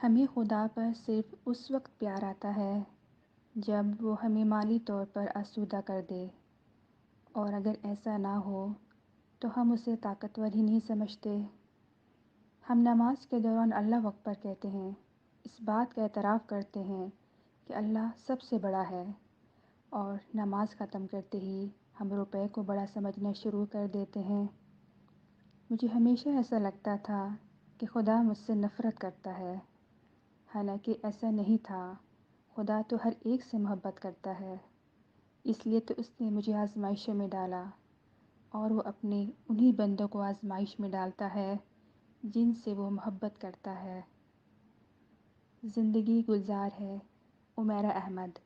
ہمیں خدا پر صرف اس وقت پیار آتا ہے جب وہ ہمیں مالی طور پر آسودہ کر دے، اور اگر ایسا نہ ہو تو ہم اسے طاقتور ہی نہیں سمجھتے۔ ہم نماز کے دوران اللہ اکبر کہتے ہیں، اس بات کا اعتراف کرتے ہیں کہ اللہ سب سے بڑا ہے، اور نماز ختم کرتے ہی ہم روپے کو بڑا سمجھنا شروع کر دیتے ہیں۔ مجھے ہمیشہ ایسا لگتا تھا کہ خدا مجھ سے نفرت کرتا ہے، حالانکہ ایسا نہیں تھا۔ خدا تو ہر ایک سے محبت کرتا ہے، اس لیے تو اس نے مجھے آزمائشوں میں ڈالا، اور وہ اپنے انہی بندوں کو آزمائش میں ڈالتا ہے جن سے وہ محبت کرتا ہے۔ زندگی گلزار ہے، عمیرہ احمد۔